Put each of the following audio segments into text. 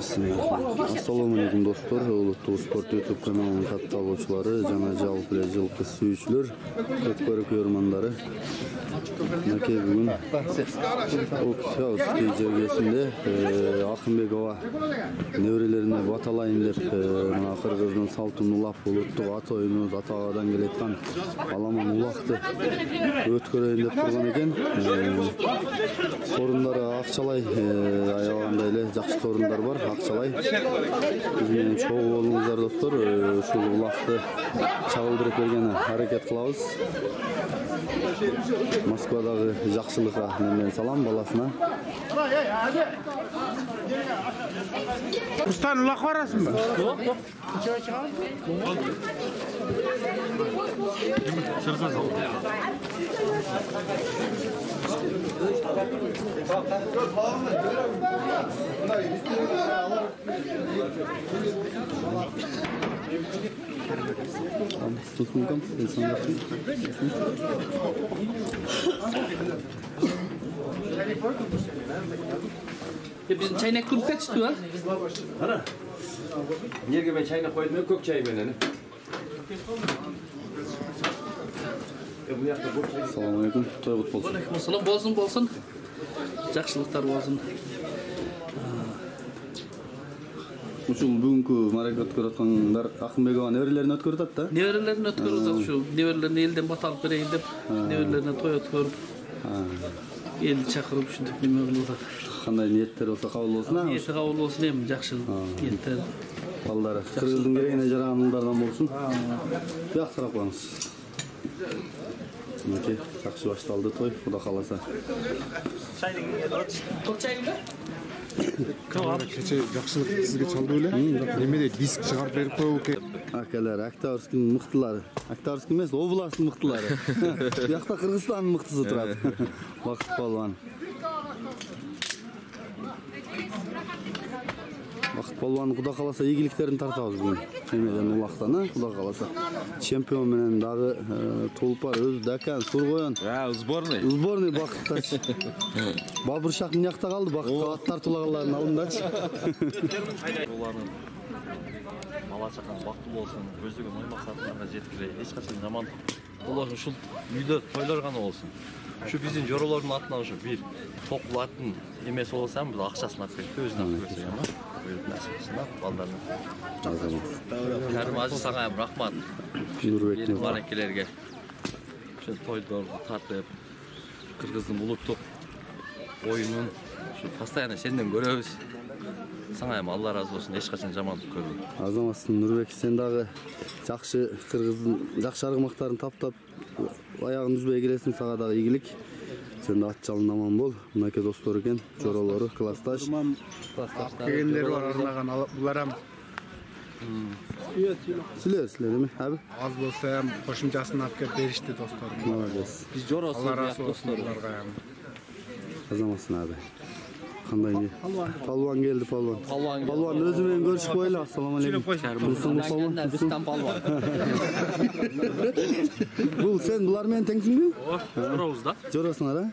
Assalamu alaikum dostlar. Uluttuğ Sport YouTube kanalının katılımcıları, jana жалпы жылқы сүйүүчүлөр, көп көрөрмандары. Мынакей бүгүн Оксаускай жергесинде Акынбекова неберелерине баталайын деп мына кыргыздын салтын улап улуттук ат оюну атагадан келаткан Аламан улакты өткөрөйүн деп турган экен. Сорундары Акчалай аябагандай эле жакшы сорундар бар. Акчалай биздин чогуу болуңуздар достор. Ушул улакты чагылдырып бергени аракет кылабыз. Москвадагы жакшылыкка менден салам баласына. Устан улак барасыңбы? Жок. Bizim çaynak kurup kaçtı ha? Ana. Nereye ben çaynak koydum ya kök çayı benden. Bu yakta bu çay. Assalamu alaikum. Toygut bolsun. Aleykümselam bolsun. Жақсылықтар болсын. Ушул бүгүнкү марака өткөрүп аткандар Акынбекова неберелерин өткөрүп атат да? Неберелерин өткөрүп атат ушу. Неберелерин элден бат алып берейин деп, неберелерине той өткөрүп. Элди чакырып ушинтип неме кылып атат. Кандай ниеттер болсо кабыл болсун а? Ниети кабыл болсун эми жакшы ниеттер. Балдары кыргыздын керегине жараган уулдардан болсун. Бияк тарап коюңуз. Мынакей жакшы башталды той, Куда кааласа. Көк чайым ба? Кече жакшылык сизге чалды беле? Немеде диск чыгарып берип коюу керек. Акалар, Октябрьскийдин мыктылары. Октябрьский эмес, областтын мыктылары. Биякта Кыргызстандын мыктысы турат. Бакыт Палван. Бакыт Палван Куда кааласа ийгиликтерин тартабыз бүгүн. Немеден улактан, Куда кааласа. Чемпион менен дагы Тулпар, Өз Дакан, Сургоен. Сборный. Сборный Бакыттач. Бабыршак мынакта калды, Бакытка ат тартуулаганлардын алдындачы. Уланын бала чакан бактылуу болсун, көздөгөн ой максатына жеткире эч качан жаман болбосун. Ушул үйдө тойлор гана болсун. Şu bizim jorolordun atынан ушу бир токул аттын эмеси болсам, бул акчасын алып кетти, өзүнө алып кетти ана. Бuyurup насыпсына балдардын. Кәрим Ажы сага рахмат. Нурбекке баракелерге. Ошо тойлорду тартып, кыргыздын улуттук оюнун ушу постоянно сенден көрөбүз. Сага эми Алла разы болсун, эч качан жамандык көрбөйм. Азаматсың Нурбек, сен дагы жакшы кыргыздын жакшы аргымактарын таптап аягын үзбөй келесиң, сага дагы ийгилик. Сен да ат жалын аман бол. Мынакей достор экен, жоролору, классташ. Келгендер бар арнаган буларам. Силер эми, аби? Аз болсо ham кошумчасын алып келип беришти достор. Молодец. Биз жоросуз досторлорго ham. Азаматсың аби. Кандай не? Палван келди, Палван. Палван өзү менен көрүшүп коелу. Ассаламу алейкум. Бізден палван. Бул сен булар менен теңсиңби? Жоробуз да. Жоросуңар, а?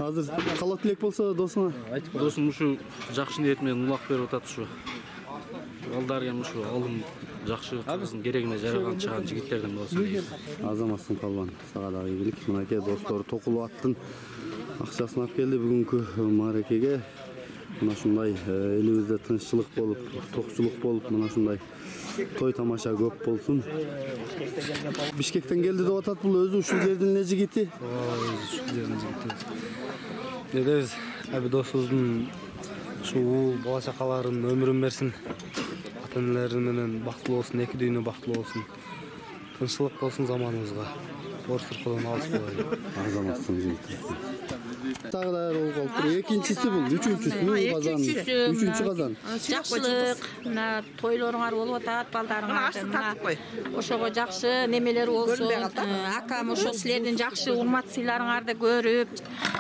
Азыр калат элек болсо досуңа. Досум ушу жакшы ниет менен улак берип атат ушу. Балдар эми ушу алдым жакшы кыргыздын керегине жараган чыган жигиттерден болсун. Азаматсың Палван, сага дагы ийгилик. Мынакей достор токулуу аттын акчасын алып келди бүгүнкү маракеге. Мына ушундай элибизде тынччылык болуп, токчулук болуп, мына ушундай той тамаша көп болсун. Бишкектен келди деп атат, бул өзү ушул жердин эле жигити. Ушул жердин жигити. Дедебиз, аби досубуздун ушул бала чакаларын өмүрүн берсин. Ата-энелери менен бактылуу болсун, эки дүйнө бактылуу болсун. Тынччылык болсун заманыбызга. Борсуркудан алыс болайлы. Азаматсың жигити. Тағы да болуп экинчиси бул, үчүнчүсү казан. Үчүнчү казан. Жакшылык, мына тойлоруңар болуп атат, балдарыңар. Ошого жакшы немелер болсун. Акам ошо силердин жакшы урмат сыйларыңарды көрүп,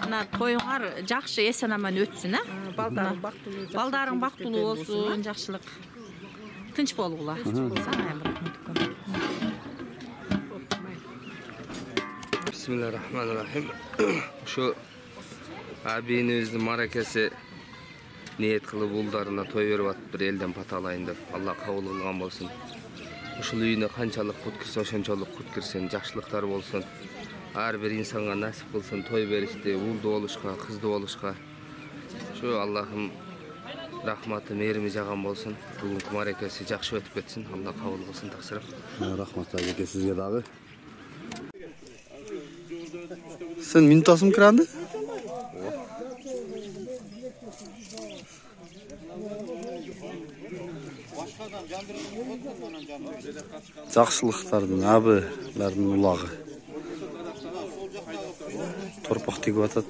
мына тоюңар жакшы эсен аман өтсүн, а? Балдарың бактылуу болсун, жакшылык. Тынч болгула. Bismillahirrahmanirrahim. Şu abinizin marakesi niyet kılıp uldarına toy verip atıp elden patalayın dep. Allah kabul kılgan bolsun. Uşul üyüne kançalık kut kirse oşonçoluk kut kirsen, jakşılıklar bolsun. Her bir insanga nasip kılsın toy berişte, uldu oluşka, kızdı oluşka. Şu Allah'ım rahmatı, mehrimi jağan bolsun. Bugünkü marekesi jakşı ötüp ketsin. Allah kabul kılsın taksirip. Rahmat aka sizge dagı. Sen minutasım kirandı? Жақсылықтардың абылардың улағы. Torpaq tegip atат.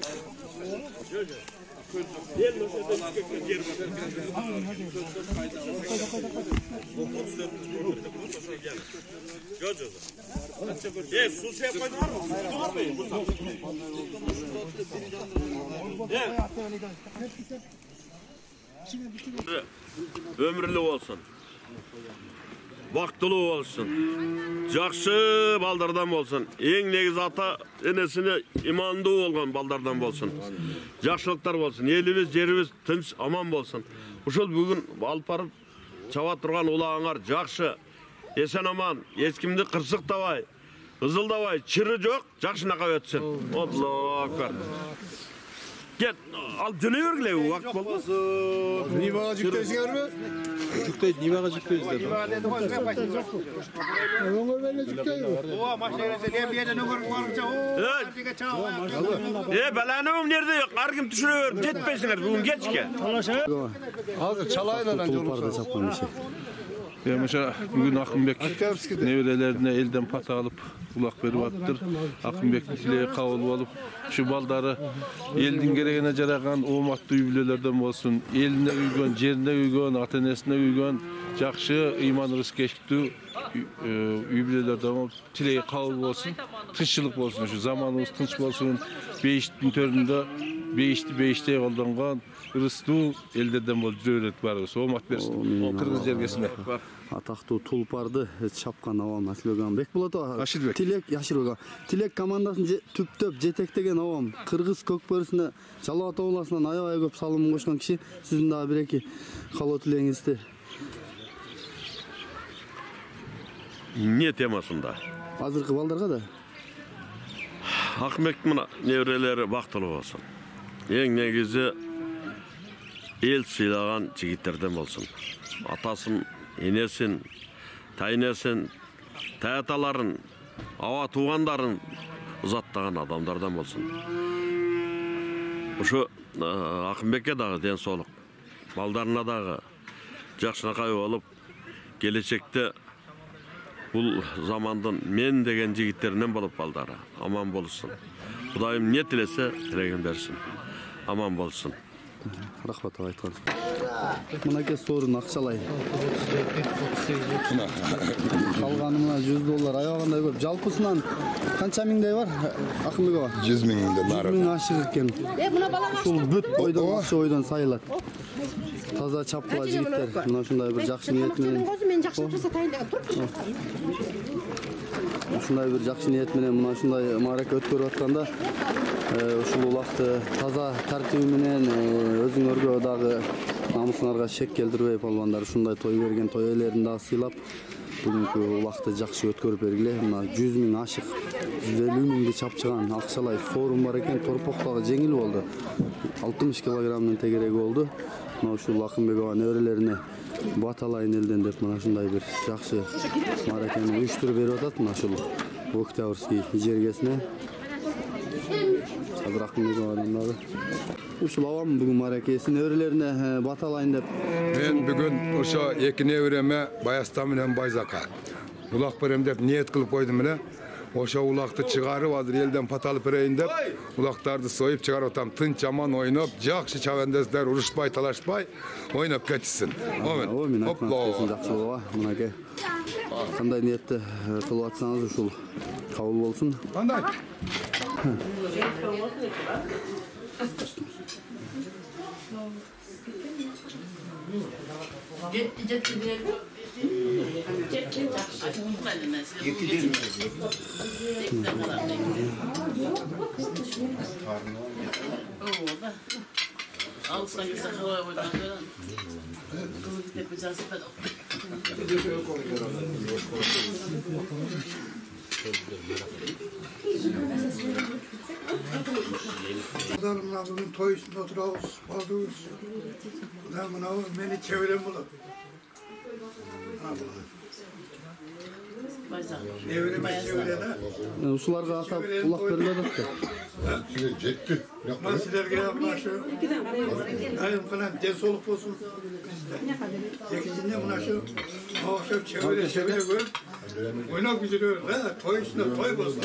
Ömürlü olsun. Vaktili olsun. Жақсы baldardan olsun. En negiz ata enesine imanlı olgan baldardan olsun. Жақсылықтар olsun. Elimiz, жерimiz tinç, aman olsun. Uşul bugün alıp barıp çaba turgan ulağыңар жақсы. Esen aman, eskimdi kırsık davay, ızıl davay, çırı yok, жақшынaka ötsün. Allahu akbar. Get, al döne örgüle vakt olmasın. Nimaga жүктейсиңер mi? Жүктейт, nimaga жүктейсиz dedi. Belanım nerede? Argım düşürüyor, jetpeysiңер bugün geçke. Hazır çalayla Tulparda çapkan bir şey. Mesela bugün Akınbek nevrelerine elden pata alıp kulak verip attır. Akınbek'in tileye kavul olup şu baldarı eldin gereğine jaragan omatlı üyülerden olsun. Eline uygun, yerine uygun, atenesine uygun, jakşı iman rızkeşti üyülerden tileye kavul olsun. Tınççılık olsun, şu zamanımız tınç olsun. Beştin töründe beşte yoldangan Rıstu elderden bol öğret var. Soğumat versin. Kırgız jergesine. Атақты Tulpardı çapkan avam Asılbegan Bekbolat Aşilbek. Tilek Yaşırbegan. Tilek komandaсын tüptöp жетектеген avam Kırgız kökbörüsüne Çalıvat Oğlasынан aябай көп салымын кошкон киши. Sizin daha bir-iki kalo tileğinizdi. Ne temasında? Azırkı baldarga da. Akınbek'in nevreleri vaktili olsun. En negizi el sıylagan jigitlerden olsun. Atasın, enesin, taynesin, tayataların, ava tuğanların uzattağın adamlardan olsun. Şu Akınbek'e dağı den soluk, baldarına dağı jakşınakay olup, gelecekte bu zamandan men degen jigitlerden bolup baldara aman bolsun. Kudayım ne tilese tilegin bersin. Aman bolsun. Rahmat aytkan. Mına ke sorun akçalay. Kalganımına $100 ayağında көп. Жалпысынан kança mingdey var? Akınbek var. 100 mingden var. 100 ming aşık eкен. Ушул бүт ойдон акча ойдон сайылат. Таза чапкыла жигиттер. Мына ушундай бир жакшы ниет менен. Мен жакшылык жасатайын деп туруп. Ушундай бир жакшы ниет менен мына ушундай марака өткөрүп атканда ушул улакты таза тартиби менен өзүңөргө дагы намысыңарга шек келтирбей палвандар ушундай той берген той ээлерин дагы сыйлап бүгүнкү улакты жакшы өткөрүп бергиле. Мына 100 миң ашык 150 миңди чапчыган акчалай форум бар экен. Торпоктогу жеңил болду. 60 килограммдын тегереги болду. Мына ушул Акынбек ага неберелерине баталайын элден деп мына ушундай бир жакшы маракени уюштуруп берип атат. Мына ушул Октябрьский жергесине Азыр Акынбек аганын дагы ушул авам бүгүн маракесин неберелерине баталайын деп. Мен бүгүн ошо эки небереме Баястан менен Байзака улак берем деп ниет кылып койдум эле. Ошо улакты чыгарып азыр элден паталып берейин деп улактарды союп чыгарып атам. Тынч аман ойноп, жакшы чабандездер урушпай, талашпай ойноп кетишсин. Омин. Жакшы болобу? Мынаке. Кандай ниетте кылып атсаңыз ушул кабыл болсун. Кандай? Alsan gitsen havaya koydan falan. Kızı gidip bir cansı falan. Adamla bugün toy üstünde oturağız, baldığız. Adamın avı beni çeviren bulur. Evrime çevirene. Usularga atab ulak verildi de. Nasıllar gelen şu. Ayım falan ders olup olsun. Zekicinde buna şu. Şu çevire gör. Oynak güzel öyle. Toy üstünde toy olsun.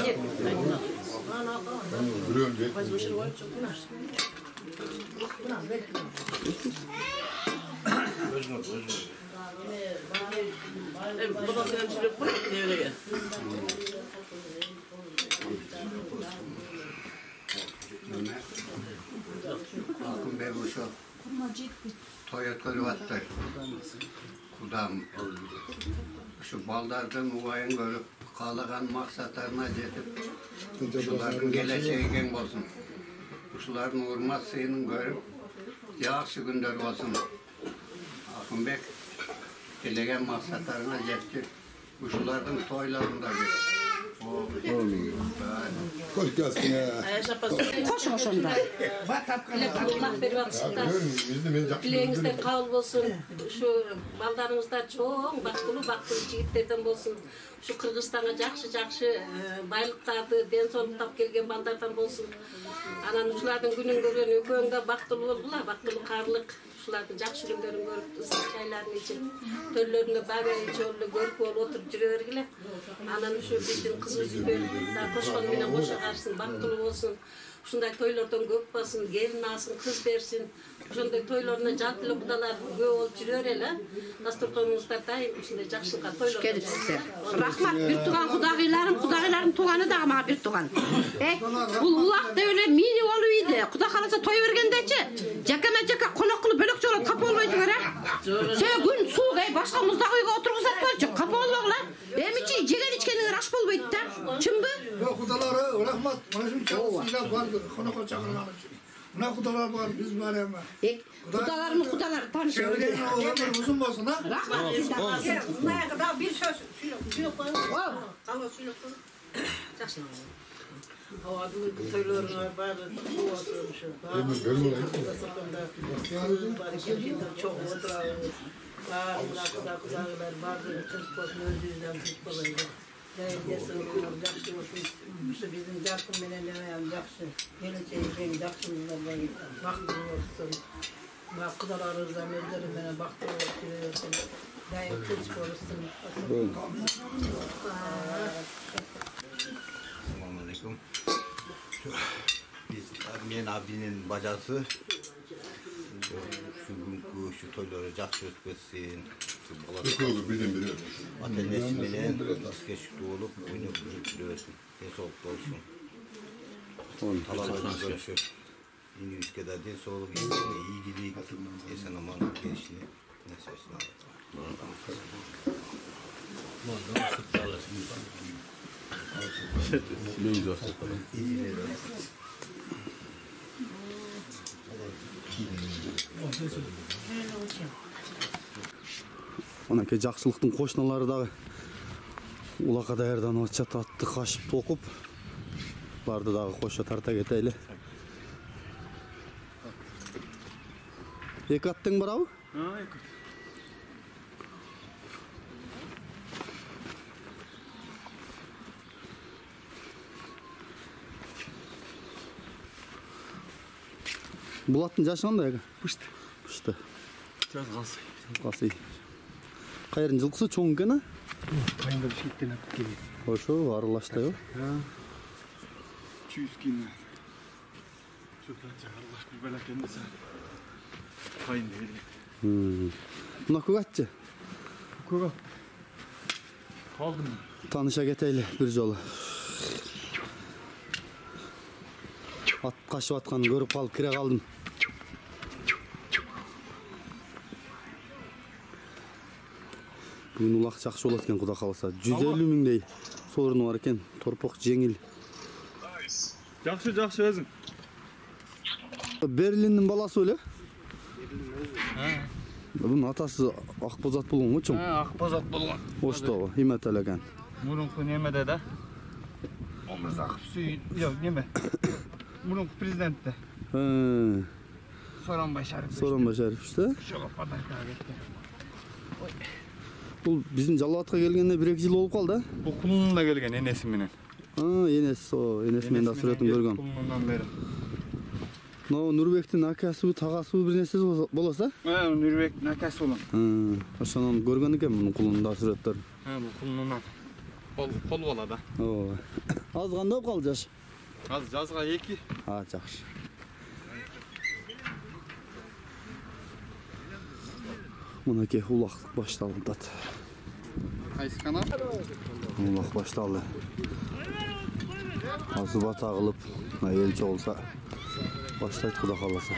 Buradan senem sürüp bırak devre gel. Akın Bey bu şu Toyota'lı vattı. Kudam. Şu baldardan uvayın görüp kalagan maksatlarına yetip şuların geleceği gen olsun. Şuların urmat suyunun görüp yağışı günler olsun. Akın Bey gelegen maksatlarına yetip şuların toylarında bir. Hoş geldin ya. Koş hoşunda. Allah berbatçıkta. Dileğinizden kabul olsun. Şu baldarınızda çok baktılı jigitlerden bolsun. Şu Kırgızstan'a jakşı baylıktardı, densoluk tap kelgen baldardan bolsun. Anan uşulardın günün görgen ökөөңдө baktılı boldular, baktılı karlık. Uşulardın jakşı günlerini görüp ıslak çaylarını içip, töllөрүнө baba içöllü görüp oturup жүрөгүле. Anan şu bizdin kızı zübel, koşkon menen koşa karşısın, baktılı olsun. Uşunday toylardan köp basın, gelin alsın, kız bersin. Uşunday toylarına jantılı budalar köp olup жүрөр эле. Dasturkanımızda daim uşunday jakşılıkka toylardan. Rahmat bir tuğan kudagılarım tuğanı da ama bir tuğan. Bu ulak da öyle mini oluydu. Kuda kalasa toy vergendeçi. Jaka konak kılıp bölük çoğla kapı olmayısın ha. Sen gün soğuk başka muzdaq uyga oturguzat var. Kapı olmağla. Emici jegen içkenin raş bolbaydı da. Çımbu? Yok kudaları rahmat. Bana şunu çalışıyla vardı. Konak çakırmanı için. Buna kudalar var, biz var ama. Kudaları tanışıyor. Çevirgenin oğlanlar uzun olsun ha. Rahmat. Bunlara kadar bir söz. Şunu koyun. Kalo şunu koyun. Jaksın. Hava bu toylarına vardı. Bu olsun şu. Çok oturağımız. Kuzağılar vardı. Çıkıp özünden çıkıp Desin onlar jakşı olsun. Şu bizim jakın menen jakşı. Geleceğin jakşımızdan baktığı olsun. Kudalarımızdan özleri menen baktığı olsun. Daim kız korusun. Selamünaleyküm. Biz men abinin bacası. Şu toyları jakşı ötmesin. Atenesi menen iskeşikli olup oynayıp yürütülüyorsun. Densolukta olsun. Talalarını görüşür. İngilizce'de densoluk iyilik, esen aman gelişini nesversin Anake jakşılıktın koşnalары дагы улакка даярданып атышат, атты кашып токуп. Барды дагы кошо тарта кетели. Эки аттың барабы? Эки. Бул аттын жашы кандай эки? Пышты. Пышты. Жаз калсы. Калсы. Кайрын жылкысы чоң экен а? Кайында bir şeyden atıp geliyor. Ошо аралаштай го. 200 kilo. Çöplerce aralaş bir belaken de sen. Kayında geliyor. Мына көкатчы. Көкат. Kaldım. Tanışa кетели bir жолу. At кашып атканын көрүп калып кире калдым. Бүгүн улак жакшы болот экен, Кудай кааласа. 150 миңдей сорunu бар экен. Торпок жеңил. Жакшы өзүң. Берлиндин баласы эле. Bunun atası Akbozat болған ғой чоң? Akbozat болған. Оштогы, Имет элекен. Мурунку немеде да? Омурзаков сүйін, жоқ, неме? Мурунку президентті. Соронбай Шарипов. Соронбай Шариповичті? Шоға подаркаға кетті. Бұл біздің Жалауатқа келгенде 1-2 жыл болып қалды? Бұл құлынына келген енесі менен. Енесімен да суретін көргем. Құлынынан бері. Нұрбектің акасы, тағасы бір нәрсе боласа? Нұрбектің акасы болам. Ошонан көрген екен мұның құлынында суреттер. Бұл құлынынан қол болады. Аз қандай болып қалды жаш? Az жазға 2. Жақшы. Мұнеке улақтық башталды. Қайсы канал? Улақ башталды. Азы бата қылып, елчі олса, баштайды құда қаласа.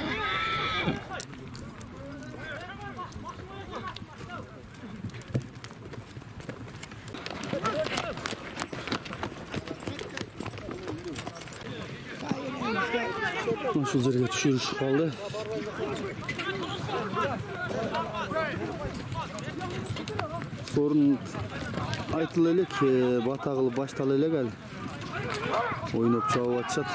Şul жерге түшүрүш қалды. Sorun айтыл элек, бата кылып баштал элек ал. Ойноп чабып атышат.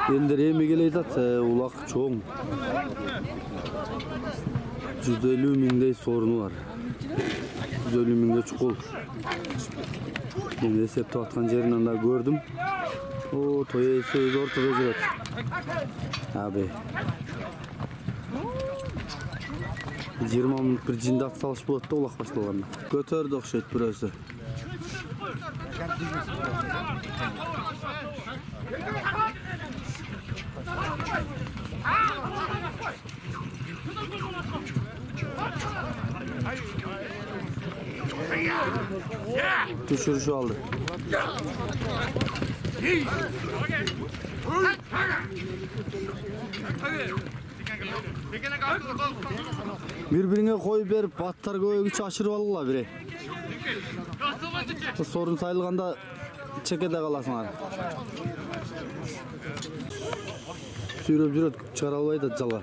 Елдер эми келейдат, улак чоң. 150 миңдей сорunu бар. 150 миңге чукул. Мен эсептеп аткан жеринен да көрдүм. Той сөз ортодо жүрөт. Аби. 20 минут bir жиндап салыш болот да улак башталганда. Көтөрдү окшойт бирөөсү. Düşürüşü aldı. Bir-birine koy berip battar көйгүч ашырып алгыла бире. Sorun sayılganda çekede kalasыңар. Sürüp жүрөт, чыгара албайт жалга.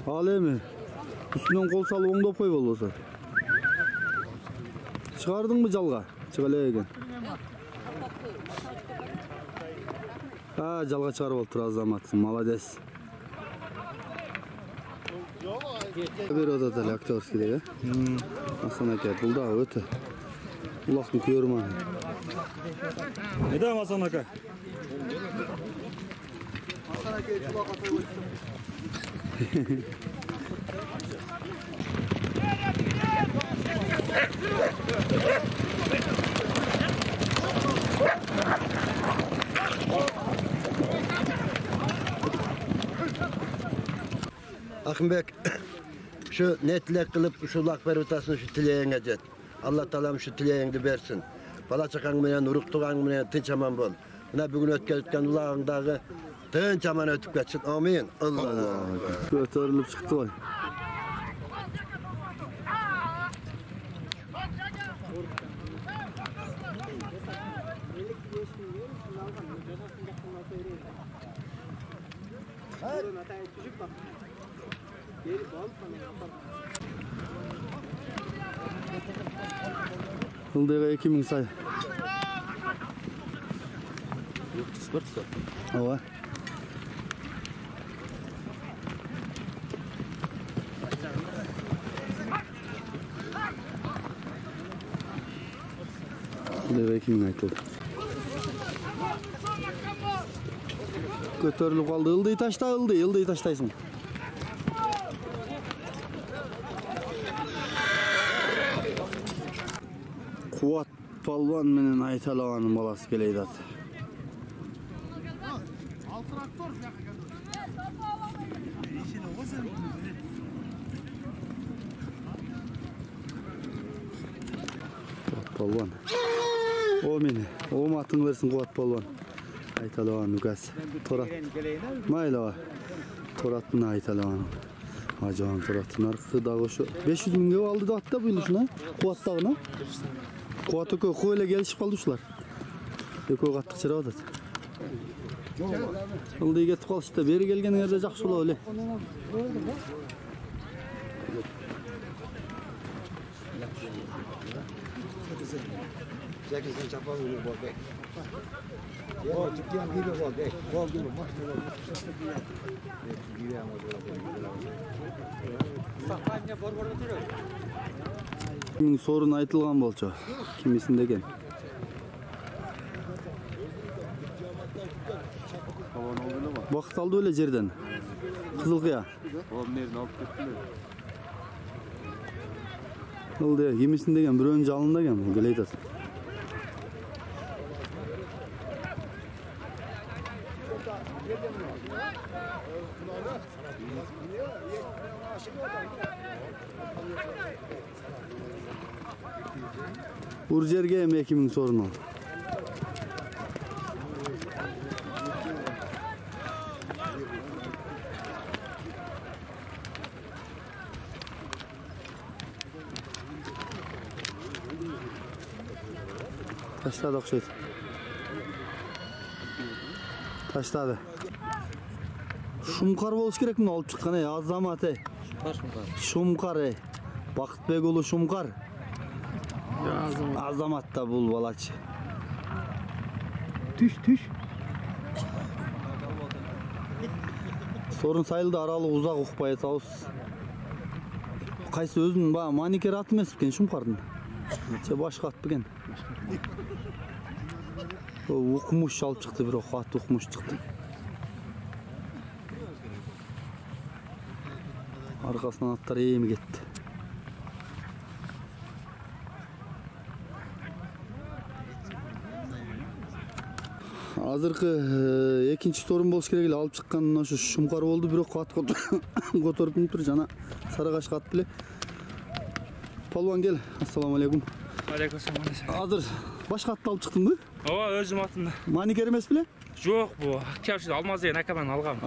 Al emi. Üstünden kol salı oңдоп кой болбосо. Çıgardың mı жалга? Чыгалайген. Жалга чыгарып алыптыр Азамат. Молодец. Bir odada эле актерскийдеги. Асан ака, бул да өтө улактын көрмөн. Эдем Асан ака. Асан ака улак атай койсун. Akınbek, şu netlek kılıp şu lakber utasını şu tileğine jet. Allah Teala'm şu tileğini versin. Bala çakan menen, uruk tuğan menen tinç aman bol. Buna bugün ötken ulağındağı tinç aman ötüp geçsin. Amin. Allah. Götürülüp çıktı vay. Ildega 2000 say. Ova. Ildega 2000 aytıldı. Көтөрүлүп калды. Ылдый ташта, ылдый таштайсың. Kuat Palvan menen Aytalavanın balası keleydi at. Kuat Palvan. O meni. O matın versin Kuat Palvan. Aytalavan Nukas. Torat. Mayla. Torat mı Aytalavan? Acan Torat'ın arka dağı şu. 500 bin euro aldı da hatta bu şuna. Kuat dağına. Kuat ökö koyla gelişip kaldı şular. Ökö kattık çıra adat. Oldu getip kaldı işte. Beri gelgen yerde жақсы ola öyle. Sen çapan oluyor bu bey. Ya çıkıyor gibi bu bey. Bu gibi bak. Kimin sorun aytılgan bolçu. Kimisin degen. Vaqt aldı öyle жерден. Kızılkıya. Oldu. Kimisin degen bir önce alındı degen. Gele aytасың. Ur жерге эми 2000 сорун ал. Taşladı okşaydı. Taşladı. Şumkar болуш керек мына алып чыккан Азамат Шумкар Бакытбек уулу Шумкар. Азамат да бул балачы. Түш. Сорун сайылды аралык узак укпай атабыз. Кайсы өзүнүн баягы маникер аты эмес экен Шумкардын. Же башка ат бекен. Укмуш алып чыкты, бирок ат укмуш чыкты. Arkasından atlar eğimi gitti. Azırkı ekinci sorun болуш керек эле алып чыккан ошо Шумкар болду, бирок ат которуп тур жана Сарыгаш ат беле. Палван кел. Ассаламу алейкум. Алейкум ассалам. Азыр башка атты алып чыктыңбы? Ооба, өзүм атымда. Маникер эмес беле? Жок, бу Акчабышты Алмаз деген акаман алгам.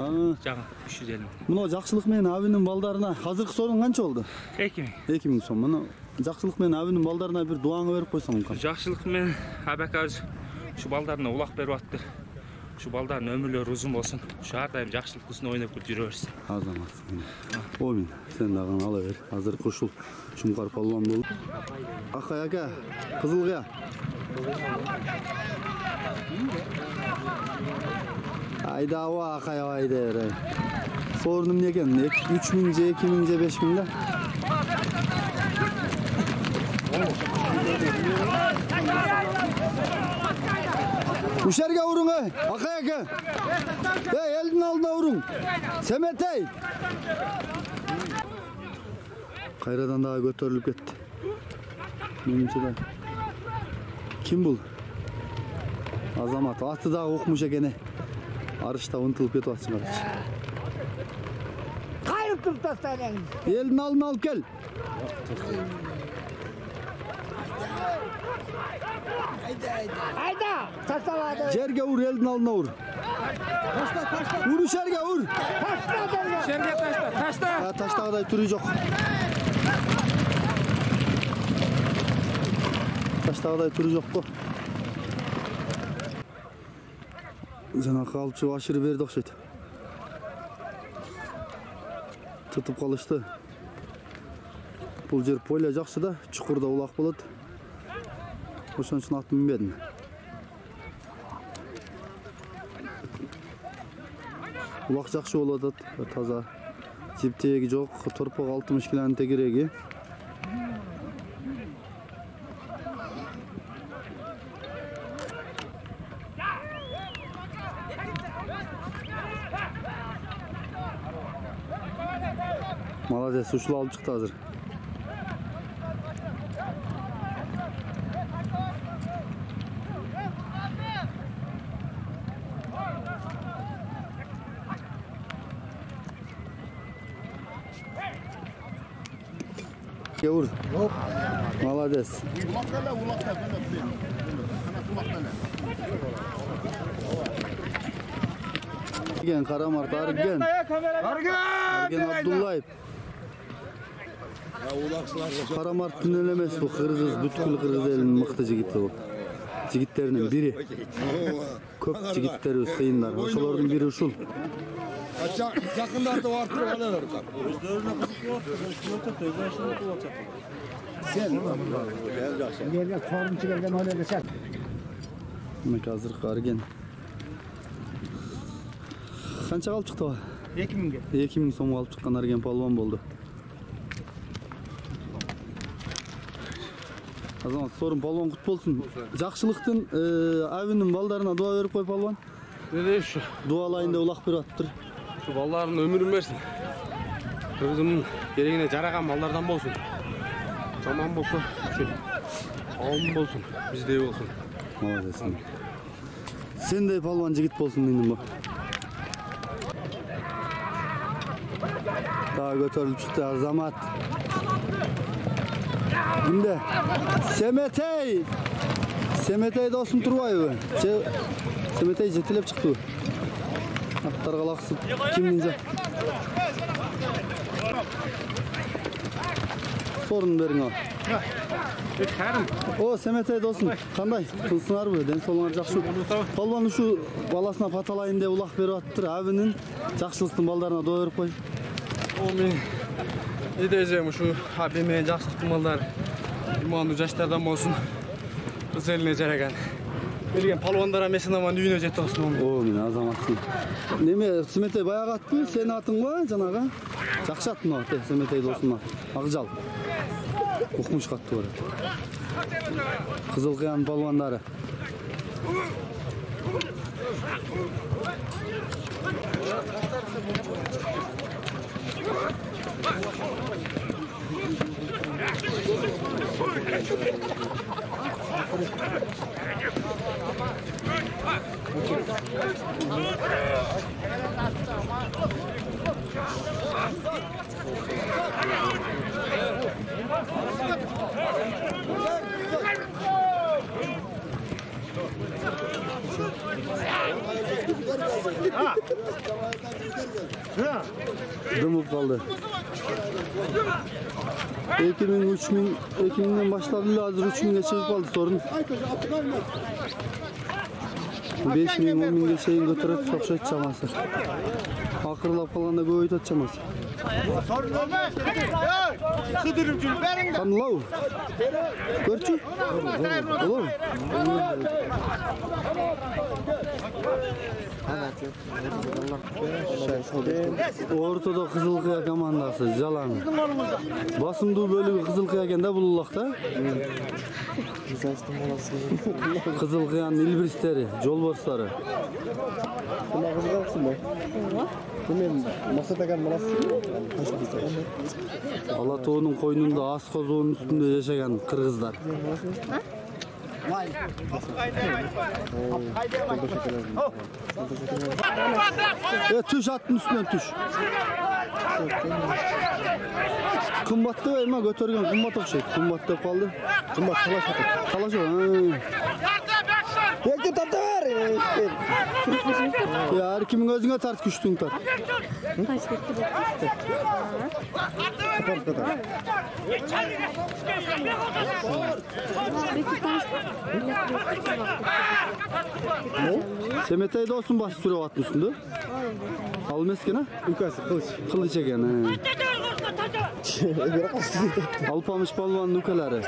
Жаңы 350. Мына Жакшылык менен Абинин балдарына азыркы сорун канча болду? 2000. 2000 сом. Мына Жакшылык менен Абинин балдарына бир дуаңы берип койсоң мүмкүн. Жакшылык менен Абака ушу балдарына улак берип аттыр. Ушу балдардын өмүрлөрү узун болсун. Ушу ар дайым жакшылык кылсын, ойноп жүрө берсин. Азамат. Омин, сен дагы ала бер. Азыркы ушул Шумкар палван болуп. Акай ака, Кызылкыя. Айдава акай айдер. Сорунум эмне экен? 3000 же 2000 же 5000 да. Ушерге уруң, акай ака. Элдин алдына уруң. Семетей. Кайрадан дагы көтөрүлүп кетти. Менимче да. Ким бул? Азамат. Аты дагы укмуш экен. Арышта унтылып кетип атсың карачы. Кайрып туруп тастайын. Элдин алдына алып кел. Айда, таштабады. Жерге ур, элдин алдына ур. Ур жерге ур. Жерге ташта. Таштагыдай түрү жок. Таштагыдай түрү жок го. Жана калчу ашыр берди окшойт. Тутуп калышты. Бул жер поля жакшы да, чукурда улак болот. Ошон үчүн ат минбедим. Улак жакшы болуп атат, таза. Жиптеги жок, торпок 60 килонун тегереги. Молодец, ушул алып чыкты азыр. Vur. Молодец. Argen Karamart Argen. Argen Abdullayev. Karamart tünelemez bu Kırgız, bütkül Kırgız elinin mıktı jigiti bu. Jigitlerinin biri. Köp jigitleri ıskıyınlar. Oşolardan biri uşul. Yakınlarda var turbalar. Yerge sorun çıkarken öyle geçer. Demek hazır Argen. Qancha qalib chiqdi o? 2000 ga. 2000 so'm olib chiqqan Argen polvon bo'ldi. Azamat sorun polvon qut bo'lsin. Yaxshilikdan avinin baldarına dua berib qo'y polvon. Dedi şu. Dualayında uloq beryaptir. Şu balların ömrün versin. Kızımın gereğine jaragan ballardan bolsun. Tamam bolsun. Alım bolsun. Bizde olsun. Молодецsin. Sendey polvon jigit bolsun dedim bu. Daha götürülüp çıktı Azamat. Şimdi Semetey. Semetey dostum Turbayev'i. Semetey jetilep çıktı. Atlar qalaqsып kimnince. Sorun verin o. O Semetey dostum. Qanday? Qılsınlar bu. Den sollar жақсы. Polvon şu balasına patalayın deb uloq berip atır. Avinin жақсылықтың балдарына dua berip qo'y. O men edeceğim şu abimin жақсылықтың балдары. İmanlı жаштардан болсын. Kız eline jaragan. Берген палуандара месен аман үйүнө жетти болсун. О, мен Азаматсың. Неме Семетей баягы аттың, сен атың ба жанага? Жакшы аттың о, Семетей досуна. Акжал. Укмуш катты бар. Кызыл кыян палуандары. Dımıp kaldı. 2000'den başladı hazır 3000'e çıkıp kaldı sorun. 5000 10.000'e şeyin götürüp sokşat çaması. Akırlap kalanda göğüt at çaması. Kanılav. Görçü. Olur mu? Ortada Kızılkaya komandası Jalan. Basımdığı bölümü Kızılkaya da bululakta. Kızılkaya'nın ilbiristleri, jolborsları. Buna kızılaksın mı? Bunun masada kalmalası. Alatoğu'nun koynunda Askozoğu'nun üstünde yaşayan Kırgızlar. Tuş attın üstünden tuş. Kımbattı elma götürgen kımbat okşaydı. Kımbattı kaldı. Kımbat talaş o. Bekle tatlı var. Ya her kimin gözüne tart küçtün tart. Semetey dostum başı süre attı üstünde. Almeskene? Yukası kılıç. Kılıç eken. Alpamış palvanın nukaları.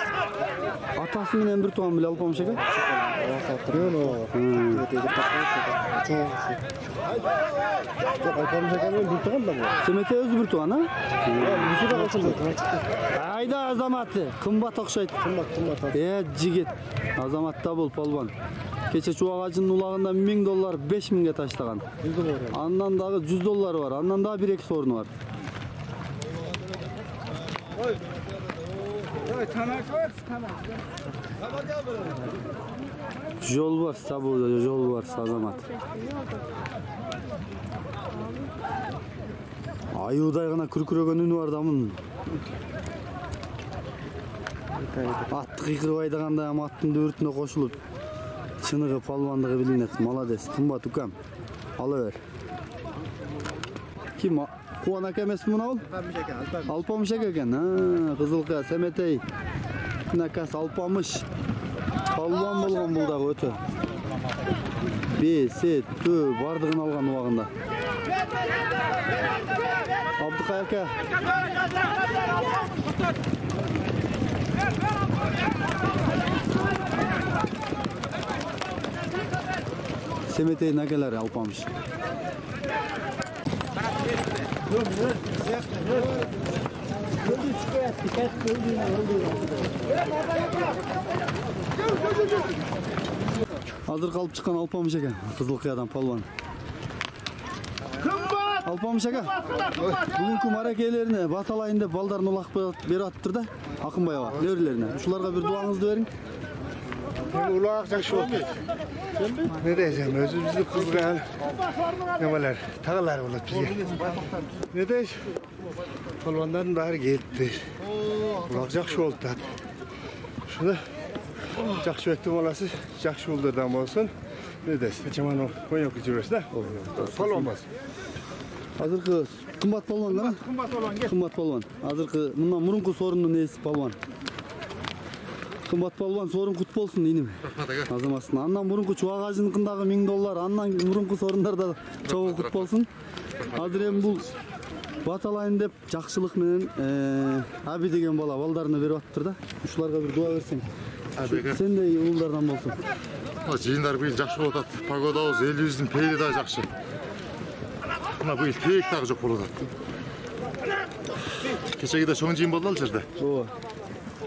Atasının en bir tuğan bile alpamış eken. Hatırlıyor mu? Çok alpamış eken bir tuğan da mı? Semetey özü bir tuğan ha? Hayda Azamatı. Kımbat okşaydı. Kımbat. Jigit. Azamatta bol palvan. Keçe çuva ağacının ulağında $1000, 5000'e taşlagan. Andan dağı $100 var. Andan daha bir iki sorunu var. Jol var, sabuda jol var Azamat. Ayuday gana kürküregen ünü var damın. Атты кыйкырып айдаганда ам аттын дөрүтүнө кошулуп чыныгы палвандыгы билинет. Молодец. Кымбат укам. Ала бер. Ким? Куан ака эмеспи мына бул? Алпамыш ака экен. Кызылка, Семетей. Накас Алпамыш. Палван болгон бул дагы өтө. Бесет, төө бардыгын алган убагында. Абдыкай ака. Семетейдин акалары Алпамыш. Азыр калып чыккан Алпамыш ака, Кызылкаядан палван. Алпамыш ака, бүгүнкү маракелерине баталайын деп балдарын улак берип атыптыр да, Акынбаева, нөрлөрүнө. Ушуларга бир дуаңызды бериң. Улак жакшы болду. Ne diyeceğim, özümüzü kızgan nemeler, tağlar olur bize. Ne diyeceğim, kolondan bari gitti. Ulak jakşı oldu. Şunu jakşı ettim olası, jakşı oldu adam olsun. Ne diyeceğim, çaman oynak geçiriyoruz da. Kolonmaz. Azırkı kımbat polvan gana? Kımbat polvan. Azırkı bundan murunku sorunun neyisi polvan? Kımbat polvan sorun kut bolsun inim. Azamасın. Андан мурунку чубак ажыныкындагы $1000, андан мурунку сорундарда чогуу кут болсун. Азыр эми бул баталайын деп жакшылык менен Аби деген бала балдарына берип атыптыр да. Ушуларга бир дуа берсең. Сендей уулдардан болсун. Жыйындар быйыл жакшы болуп атат. Погодабыз, элибиздин пейили да жакшы. Мына быйыл пейик дагы жок болуп атат. Кечеги да чоң жыйын болду ал жерде. Ооба.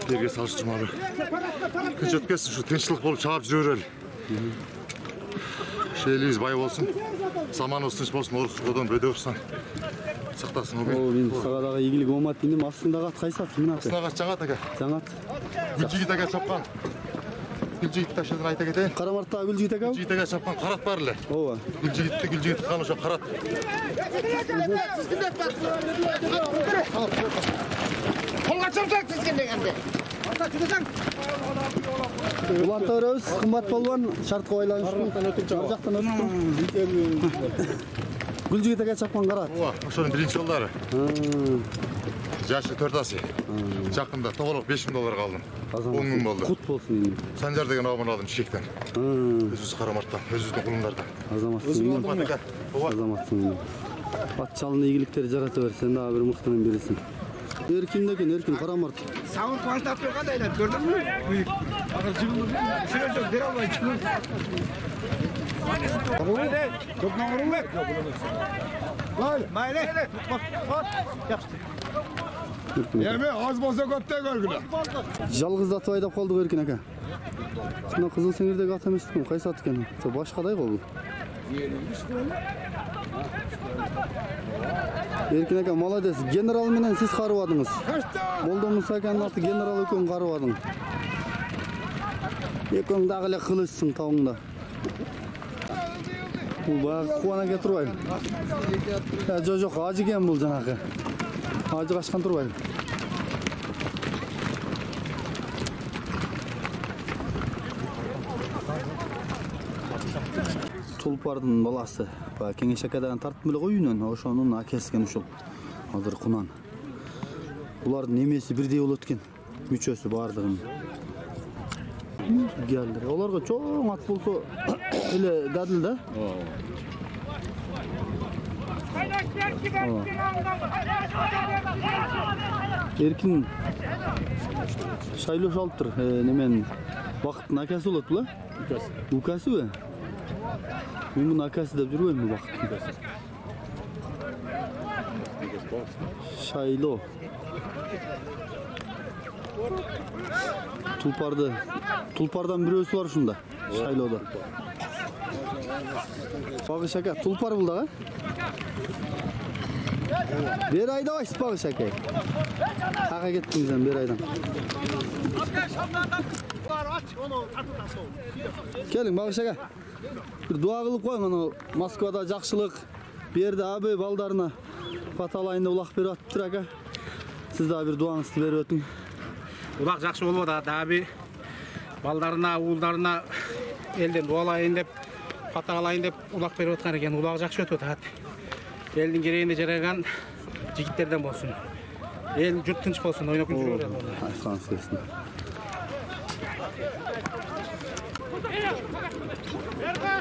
Берге салыш жумалы. Күч өткөсүн, ушу тынччылык болуп чаап жүрө берели. Ушу элибиз бай болсун. Заманыбыз тынч болсун, оруктуудон бөдө урсан. Сактасын о О, мен сага дагы ийгилик болмат дейм. Астындагы ат кайсы ат? Мына ат. Астындагы ат жаңы ат ака. Жаңы ат. Гүлжигит ака чапкан. Гүлжигит ташыдын айта кетейин. Карамарттагы Гүлжигит ака? Гүлжигит ака чапкан карат бар эле. Ооба. Гүлжигит кан ошо карат. Колга чапсаң тизген дегенде. Уланта беребиз. Кымбат полван шартка байланыштуу. Ар жактан өттүм. Гүлжигит ака чапкан карат. Ооба, ошонун биринчи жолдары. Жашы 4 асы. Жакында тоголуп $5000 алдым. 10 000 болду. Кут болсун. Санжар деген абын алдым чечектен. Өзүбүз Карамарттан, өзүбүздүн кулундардан. Азаматсың. Азаматсың. Ат чалына ийгиликтери жарата бер. Сен дагы бир мыктынын бирисиң. Эркин экен, Эркин Карамарт. Сауын квантап кандай эле, көрдүңбү? Агыр жыгылып, сүрөтөп бере албай чыгып. Көпнө урунбек. Майле. Жакшы. Эми аз болсо көптөн көргүлө. Жалгыздатып айдап калдык Эркин ака. Мына кызыл сеңирдеги ат эмеспи? Кайсы ат экен? Башкадай го бул. Эркин ака молодец. Генерал менен сиз карыбадыңыз. Молдо Муса аканын аты генерал экөөң карыбадың. Экөөң дагы эле кылычсың табыңда. Бул баягы Куан ака турбайбы? Жок, ажы экен бул жанагы. Ажы качкан турбайбы? Тулпардын баласы. Кеңеш акадан тартып эле коюунан ошонун акеси экен ушул. Азыр Кунан. Булардын немеси бирдей болот экен. Үчөөсү бардыгын. Келдир. Оларга чоң ат болсо эле дадыл да. Эркин шайлош алыптыр. Немен Бакыттын акасы болот бул, а? Укасыбы? Мен муну акасы деп жүрбөйм Бакыттын. Шайло. Тулпардан бирөөсү бар ушунда. Шайлоодо. Багыш ака, тулпар бул дагы? Бер айдабайсыз Багыш ака. Ага кеттиңиз сен бер айдан. Келиң Багыш ака. Бир дуа кылып коюң, аны Москвада жакшылык, берди абы балдарына баталайында улак берип атыптыр ака. Сиз дагы бир дуаңызды берип өтүң. Улак жакшы болуп атат. Дагы балдарына, уулдарына элден дуалайын деп, паталайын деп улак берип аткан экен. Улак жакшы өтүп атат. Элдин керегине жараган жигиттерден болсун. Эл жұрт тынч болсын, ойнап жүрө берет. Айтканыңыз келсин.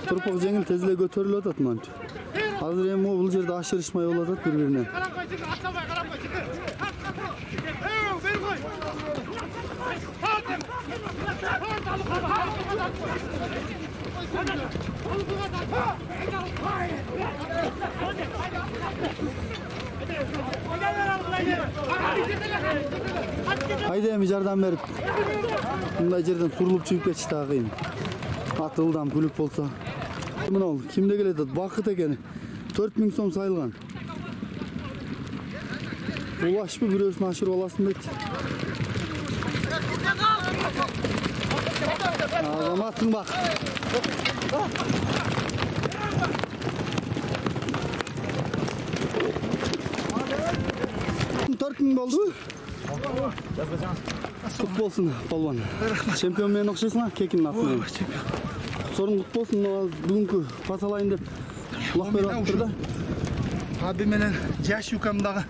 Турпок жеңил тез эле көтөрүлүп атат мынча. Азыр эми бул жерде ашырышмай болуп атат бири-бирине. Haydi эми жардам берип. Мындай жерден сурулуп чыгып кетиш да кыйын. Аты ылдам күлүк болсо. Мына ол кимде келет атат? Бакыт экен. 4000 сом сайылган. Улашпы бирөөсүн ашырып аласың дейт. Азаматсың бак. 4000 болду. Кут болсун полвон. Чемпион менен окшойсуң а? Кекин атынан. Сорун кут болсун. Бүгүнкү паталайын деп улак берип атыптыр да. Аби менен жаш юкамдагы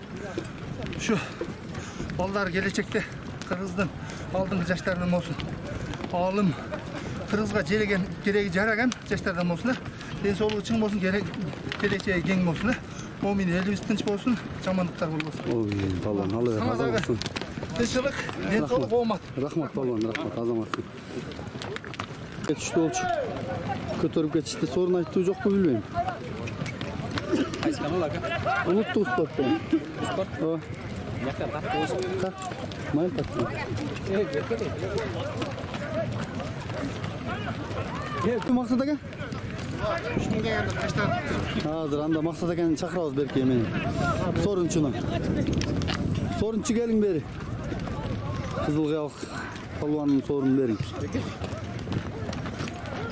şu балдар келечекте Кыргыздын алдыңкы жаштарынан болсун. Алым Кыргызга кереги жараган жаштардан болсун. Ден соолугу чың болсун, келечеги кең болсун. Момин элибиз тынч болсун, жамандыктар болбосун. Ой, балам, алып азаматсың. Тынччылык, ден соолук, оомат. Рахмат балам, рахмат, азаматсың. Кетишти болчу. Көтөрүп кетишти. Сорун айтуу жокпу билбейм. Кайсы канал ака? Улуттук спорт. Спорт? Ооба. Яка так болсун. Так. Майыл таттым. Кім Мақсат ака? Азыр анда Мақсат аканы чакырабыз берки эмени. Сорунчуну. Сорунчу келиң бери. Кызыл кыялык палуанын сорун бериң.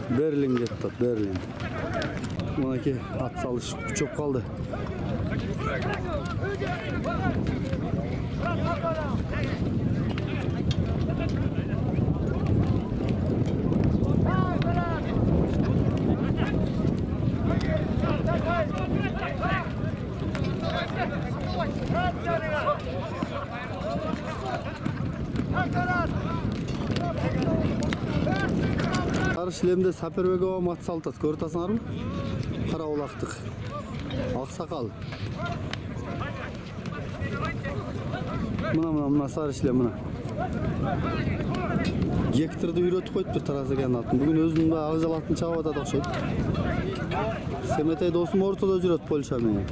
Берилиң деп атат, берилиң. Мынакей ат салыш күчөп калды. Сары шлемде Сапербекова мат салтат. Көрүп атасыңарбы? Кара улактык. Ак сакал. Мына сары шлем мына. Гекторду үйрөтүп коюптур Тарас экен атын. Бүгүн өзүнүн ак жалатын чабып атат окшойт. Семетей досум ортодо жүрөт Польша менен.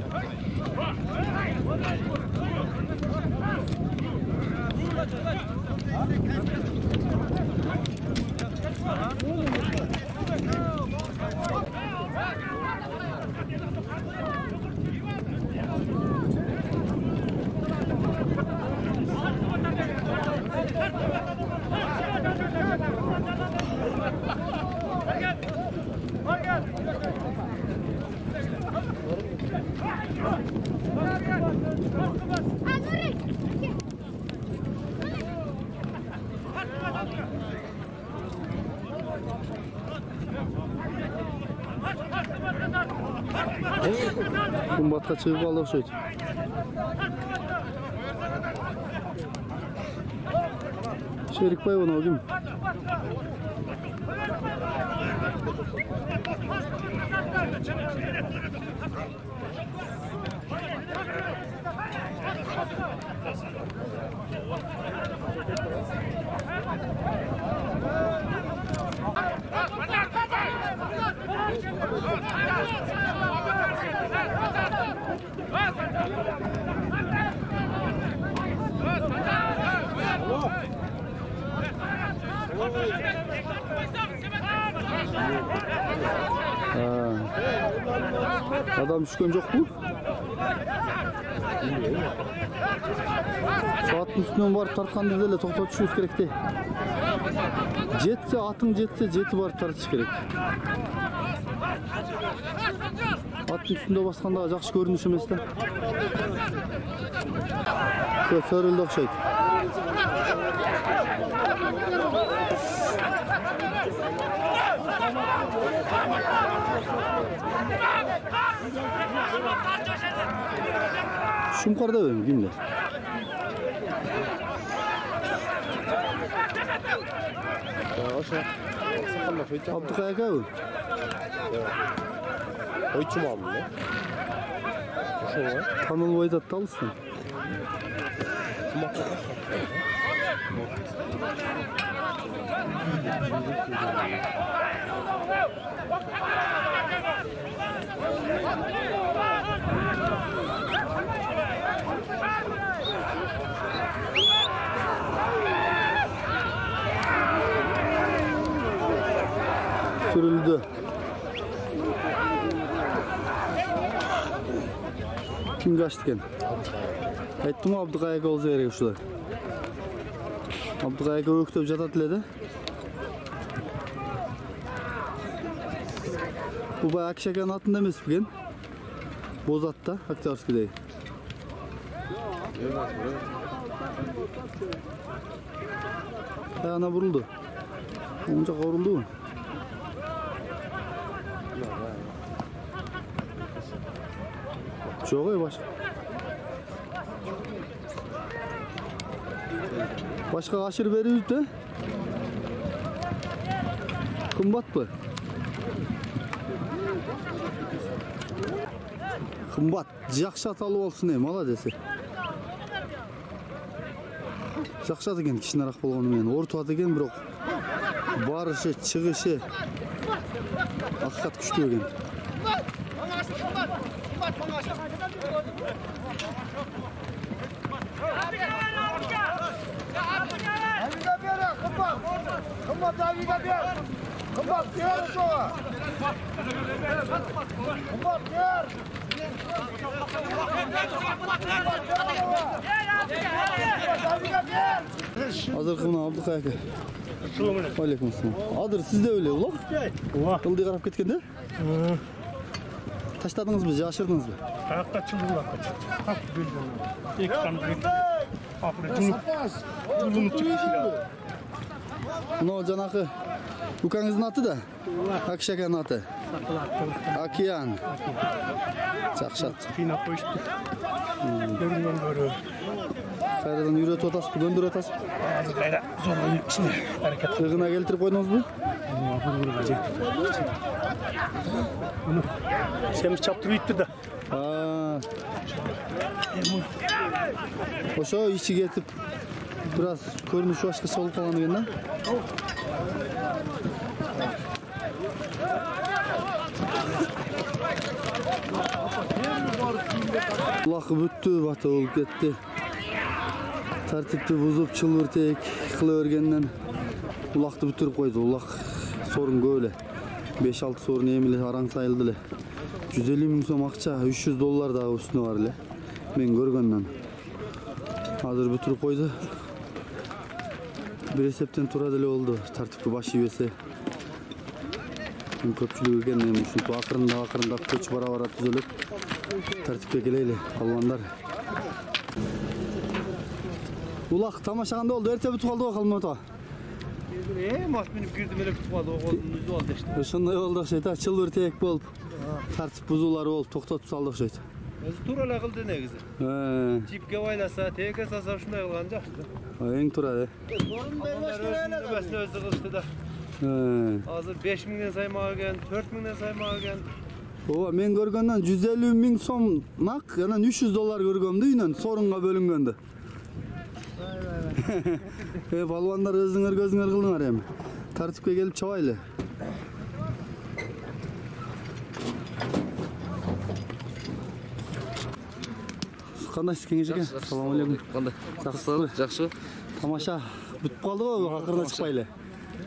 Kumbatga чыгып алды окшойт. Шерикбаев анау ким? Adam düşkön yok mu? Saatın üstünden var tartkan dedi de toxtat düşüyoruz gerek de. Jetse, atın jetse, jeti var tartış gerek. Atın üstünde basqanda жақсы көрүнүш эмес да. Көтөрүлдү окшойт. Şumkarda benim kimler? Abdülkayak abi. Oyçum aldım ya. Kanal boydattı alısın. Sürüldü. Kim kaçtı ken? Aytdım Abdülkayak olsa gerek şular. Abdülkayak öktüp jatat eledi. Bu bayağı Akşakan atında emes bugün. Bozat'ta, Akçarski'deydi. Ayağına vuruldu. Onca kavruldu mu? Çok iyi başka. Başka aşırı veriyoruz da. Kımbat mı? Kımbat. Жақсы аталып olsun ey, молодец. Жақсы ат екен кішкенерақ болғанымен. Орта ат екен, бірақ барышы, шығышы ақиқат күшті екен. Kımbat abiga ber. Kımbat ber soğa. Kımbat ber. Hazır kımına Abdülkayak. Aleyküm selam. Adır siz de öyle ulak? Kıldı qarap ketkende? Taşladınız mı, yaşırdınız mı? Ayakta çıldırdı. Hak bildim. İlk kandı. Bunu çıktı. No janakı Ukаңыздың аты да? Акшаkan аты. Океан. Жақсы. Қинап қойышты. Көрінген көрі. Қайрадан үйретіп отасыз, көндіріп отасыз? Қайра зорлы ішіне әрекет. Иығына келтіріп қойдыңыз ба? Bunu semіз çaptırып өйтті да. Ошо ичи кетип biraz көрүнүшү башкача болуп калган экен да. Улакы бүттү, бата болуп кетти. Тартипти бузуп, чылбыртек кыла бергенден улакты бүтүрүп койду. Улак сорун көп эле. 5-6 сорун эмиле араң сайылды эле. 150 000 сом акча, $300 дагы үстүнө бар эле. Мен көргөндөн. Азыр бүтүрүп койду. Bir esepten tura dele oldu. Tartıplı başı üyesi. Köpçülüğü eкен ушинтип акырындап көч бара түзөлүп тартипке келели албандар. Улак тамашаганда болду, эрте бүтүп калды го Калмата. Мас минип кирдим эле бүтүп калды, колдун үзү алды эшти. Ошондой болду окшойт, чылбыртек болуп, тартип бузуулар болуп токтотуп салды окшойт. Өзү туура эле кылды негизи. Жипке байласа, тээке салса ушундай кылган жакшы да. Эң туура да. Өзү кылышты да. Азыр 5 000ден саймак экен, 4 000ден саймак экен. Ооба, мен көргөндөн 150 000 сомнак, анан $300 көргөмдү үйнөн сорунга бөлүнгөндү. Балбандар өзүңөр көзүңөр кылдыңар эми. Тартипке келип чабайлы. Кандайсыз кеңеш эке? Салам алейкум. Кандай? Жакшы. Жакшы. Тамаша бүтүп калды го, акырына чыкпайлы.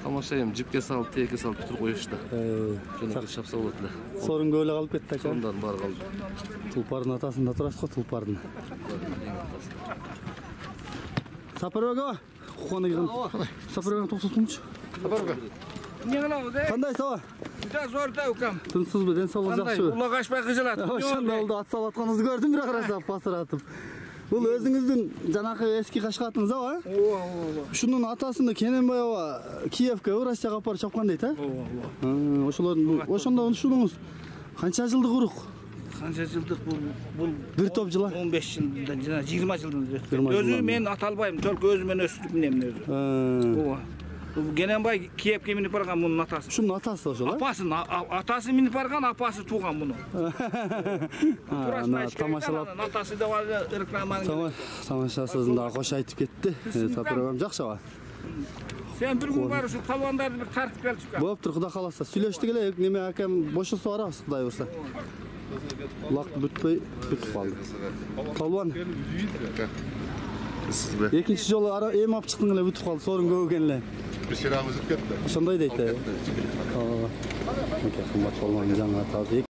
Тамаша эми жипке салып, тээке салып бүтүрүп коюшту. Жөнөкөй чапса болот эле. Сорун көп эле калып кетти ака. Сондан бар калды. Тулпардын атасында турасыз го, Тулпардын. Сапарбек, кухана кирген. Сапарбек токтотумчу. Сапарбек. Эмне кылабыз, Кандай саба? Жүдө зор да укам. Тынчсызбы, ден соолук жакшыбы? Улак ашпай кыжылат. Ошондо болду, ат салып атканыңызды көрдүм, бирок расап басыратып. Бул өзүңүздүн жанакы эски кашкатыңыз aba? Ооба. Ушунун атасыны Кененбай аба Киевке, Россияга алып барып чапкан дейт, а? Ооба. Ошолордун ошондо ушунуңуз канча жылдык урук? Канча жылдык бул бир топ жылы? 15 жылдан, жана 20 жылдан өтүп. 20 Өзү мен ата албайм, только өзүмөн өстүп менен өзү. Ооба. Кененбай Киевке минип барган мунун атасы. Ушунун атасы ошол, а? Апасын, атасы минип барган, апасы тууган муну. Тамашалап. Атасы да бар рекламаны. Тамашасызын дагы кош айтып кетти. Программа жакшыба. Sen bir gün var şu palvanları bir tartip gel çıkar. Болуптур, Кудай кааласа. Сүйлөштүк эле, неме акам бошосо барабыз, Кудай буйрса. Улак бүтпөй бүтүп калды. Палван. Экинчи жолу эм алып чыктың эле бүтүп калды, сорун көп экен эле. Bir şeyler müzik etti. Ошондой дейт. Ооба. Кымбат палван жаңы атады.